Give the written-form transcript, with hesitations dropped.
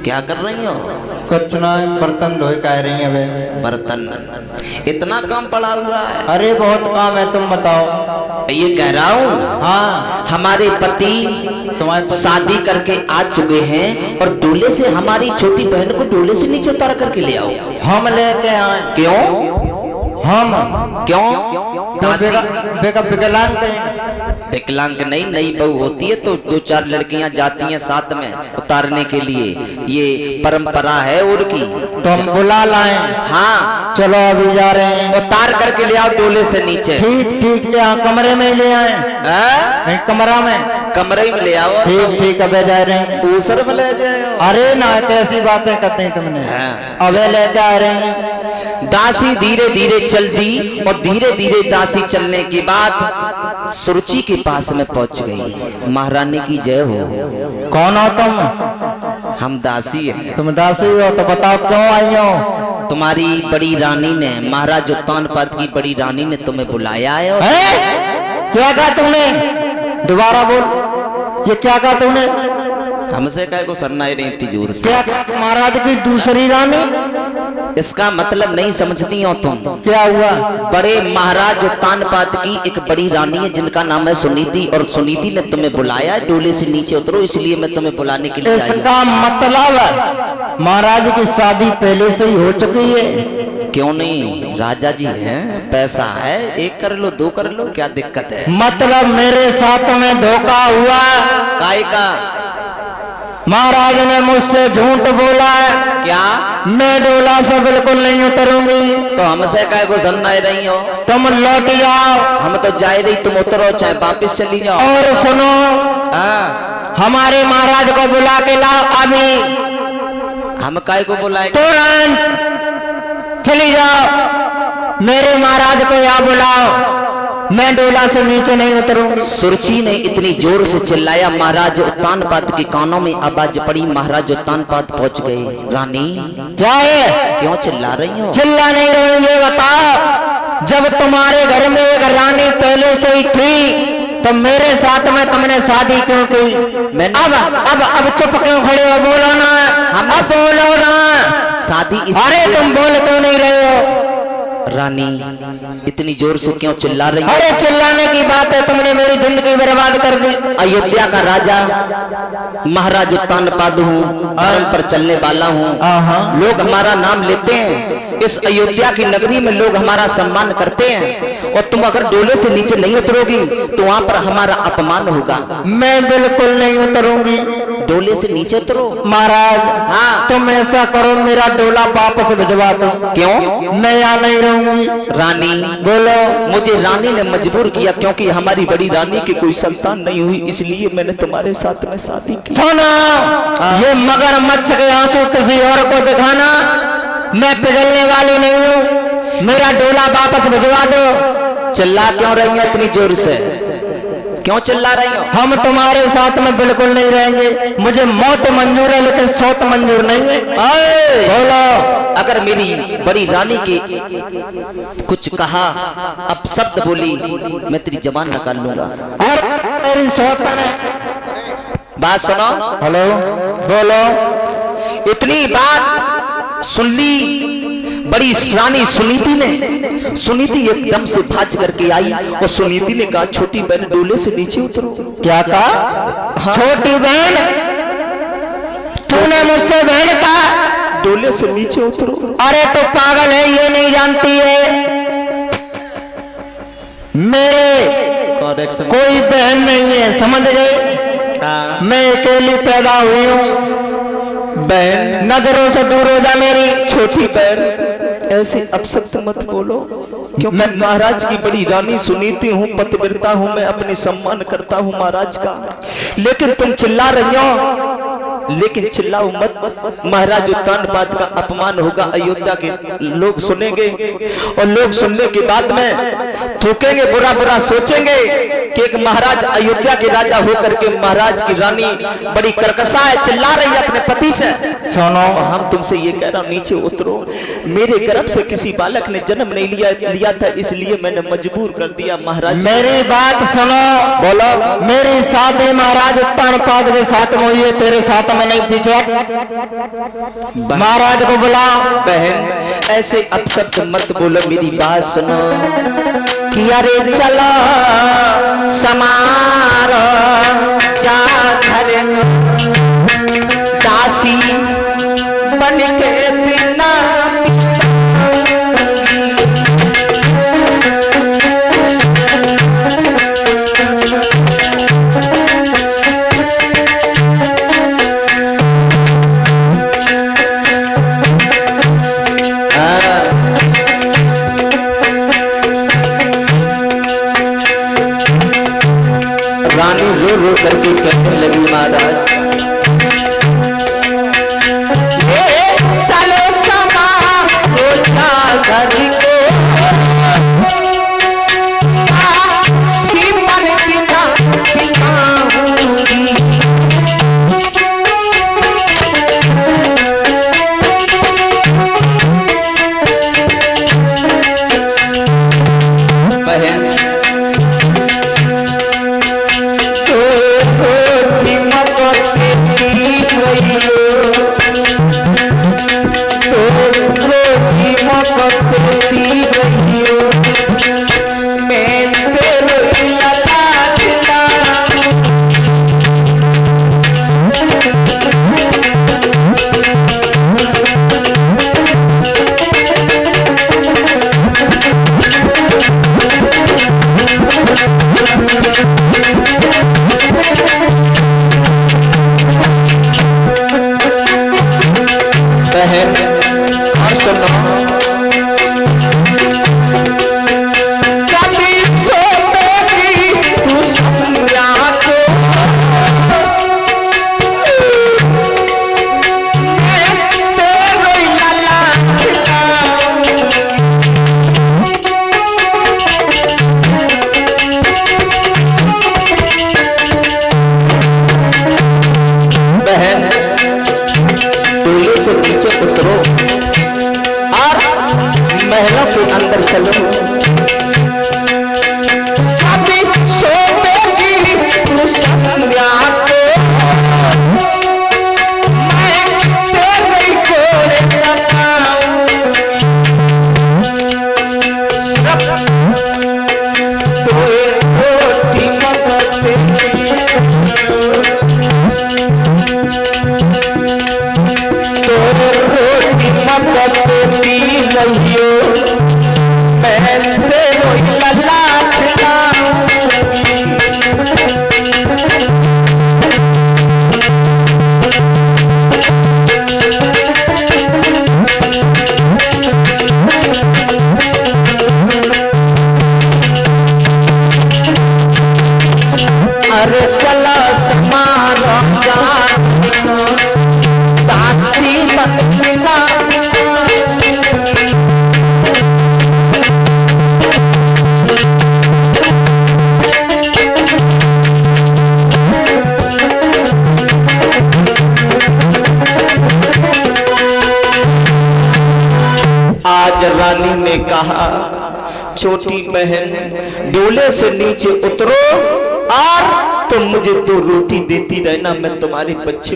क्या कर रही हो? कुछ ना, बर्तन धोए कह रही है वे। बर्तन? इतना काम पड़ा हुआ है? अरे बहुत काम है, तुम बताओ। ये कह रहा हूँ, हाँ हमारे पति तुम्हारे शादी करके आ चुके हैं और डोले से हमारी छोटी बहन को डोले से नीचे उतार करके ले आओ। हम लेके आए। क्यों? हम क्यों? विकलांग हैं। विकलांग नहीं, नई बहू होती है तो 2-4 लड़कियां जाती हैं साथ में उतारने के लिए, ये परंपरा है उनकी। तो हम बुला लाए। हाँ चलो अभी जा रहे हैं। उतार करके ले आओ डोले से नीचे। ठीक ठीक, यहाँ कमरे में ले आए। नहीं, कमरा में, कमरे में ले आओ। ठीक ठीक, अबे जा रहे हैं। दूसर में ले जाओ। अरे ना, कैसी बातें करते हैं तुमने। अबे लेके आ रहे हैं। दासी धीरे धीरे चलती और धीरे धीरे दासी चलने के बाद सुरुचि के पास में पहुंच गई। महारानी की जय हो। कौन हो तुम? हम दासी हैं। तुम दासी हो तो बताओ क्यों आई हो? तुम्हारी बड़ी रानी ने, महाराज उत्तानपाद की बड़ी रानी ने तुम्हें बुलाया है। क्या कहा तुमने? दोबारा बोल, ये क्या कहा तुमने? हमसे कह को सुनना ही नहीं इतनी जोर से। क्या महाराज की दूसरी रानी? इसका मतलब नहीं समझती हो तुम? क्या हुआ? बड़े महाराज उत्तानपाद की एक बड़ी रानी है जिनका नाम है सुनीति, और सुनीति ने तुम्हें बुलाया है डोले से नीचे उतरो, इसलिए मैं तुम्हें बुलाने के लिए आई हूं। इसका मतलब महाराज की शादी पहले से ही हो चुकी है। क्यों नहीं, राजा जी हैं, पैसा है, एक कर लो, 2 कर लो, क्या दिक्कत है? मतलब मेरे साथ में धोखा हुआ। काय का? महाराज ने मुझसे झूठ बोला है। क्या? मैं डोला से बिल्कुल नहीं उतरूंगी। तो हमसे काय को सुनना ही रही हो? तुम लौट जाओ। हम तो जा रही, तुम उतरो चाहे वापिस चली जाओ। और सुनो, हमारे महाराज को बुला के लाओ अभी। हम काय को बुलाए? तुरंत चली जाओ, मेरे महाराज को यहाँ बुलाओ। मैं डोला से नीचे नहीं उतरूंगी। सुरुचि ने इतनी जोर से चिल्लाया, महाराज उत्तानपाद के कानों में आवाज पड़ी। महाराज उत्तानपाद पहुंच गए। रानी क्या है? क्यों चिल्ला रही हो? चिल्ला नहीं रही हूं, ये बताओ। जब तुम्हारे घर में एक रानी पहले से ही थी तो मेरे साथ में तुमने शादी क्यों की? मैंने अब चुप क्यों खड़े हो? बोलो ना, हम बोलो ना। शादी अरे तुम बोल क्यों नहीं रहे हो? रानी इतनी जोर से क्यों चिल्ला रही? अरे चिल्लाने की बात है, तुमने मेरी जिंदगी बर्बाद कर दी। अयोध्या का राजा महाराज उत्तानपाद हूँ, धर्म पर चलने वाला हूँ। लोग हमारा नाम लेते हैं, इस अयोध्या की नगरी में लोग हमारा सम्मान करते हैं, और तुम अगर डोले से नीचे नहीं उतरोगी तो वहाँ पर हमारा अपमान होगा। मैं बिल्कुल नहीं उतरूंगी। डोले से नीचे उतरो। महाराज, हाँ, तुम ऐसा करो, मेरा डोला वापस भिजवा दो। क्यों? मैं यहाँ नहीं रहूंगी। रानी बोलो। मुझे रानी ने मजबूर किया, क्योंकि हमारी बड़ी रानी की कोई संतान नहीं हुई, इसलिए मैंने तुम्हारे साथ में शादी की। सुनो, ये मगरमच्छ के आंसू किसी और को दिखाना, मैं पिघलने वाली नहीं हूँ। मेरा डोला वापस भिजवा दो। चिल्ला क्यों रही हो इतनी जोर से? क्यों चिल्ला रही हो? हम तुम्हारे साथ में बिल्कुल नहीं रहेंगे। मुझे मौत मंजूर है लेकिन सौत मंजूर नहीं है। बोलो। अगर मेरी बड़ी रानी के कुछ कहा, अब शब्द बोली, मैं तेरी जबान निकाल लूंगा। और मेरी सौतन है। बात सुनो। हेलो, बोलो। इतनी बात सुन ली बड़ी रानी सुनीति ने। सुनीति एकदम से भाज करके आई और सुनीति ने कहा, छोटी बहन डोले से नीचे उतरो। क्या कहा? हाँ। छोटी बहन? तूने मुझसे बहन कहा? डोले से नीचे उतरो। अरे तो पागल है, ये नहीं जानती है मेरे कोई बहन नहीं है, समझ गए? मैं अकेली पैदा हुई हूँ। बहन नजरों से दूर हो जा मेरी। छोटी बहन ऐसे अपशब्द मत बोलो, क्योंकि मैं महाराज की बड़ी रानी सुनीति हूँ, पतिव्रता हूँ, मैं अपने सम्मान करता हूँ महाराज का। लेकिन तुम चिल्ला रही हो, लेकिन चिल्लाओ मत, महाराज उत्तानपाद का अपमान होगा, अयोध्या के लोग सुनेंगे, और लोग सुनने के बाद में थूकेंगे, बुरा बुरा सोचेंगे कि एक महाराज अयोध्या के राजा होकर के महाराज की रानी बड़ी कर्कशा है, चिल्ला रही है अपने पति से। सुनो, हम तुमसे ये कह रहा हूँ नीचे उतरो। मेरे गर्भ से किसी बालक ने जन्म नहीं लिया था, इसलिए मैंने मजबूर कर दिया महाराज। मेरी बात सुनो। बोलो। मेरी शादी महाराज उत्तानपाद के साथ हुई है, तेरे साथ में नहीं पीछे। महाराज को बुलाओ। बहन ऐसे अपशब्द मत बोलो, मेरी बात सुनो कि अरे चलो समार चादर दासी बन के बिना रानी रो रो करके कहने लगी, महाराज चलो समारो चादर को सिमर बिना दिखाऊंगी। बहन और सुनो तू संज्ञा को बहन डोले से नीचे उतरो और महलों के अंदर चलो। तू संज्ञा को मैं तेरे कोरे अरे चला समारो दासी बना आज रानी ने कहा, छोटी बहन डोले से नीचे उतरो और तुम मुझे तो रोटी देती रहना, मैं तुम्हारे बच्चे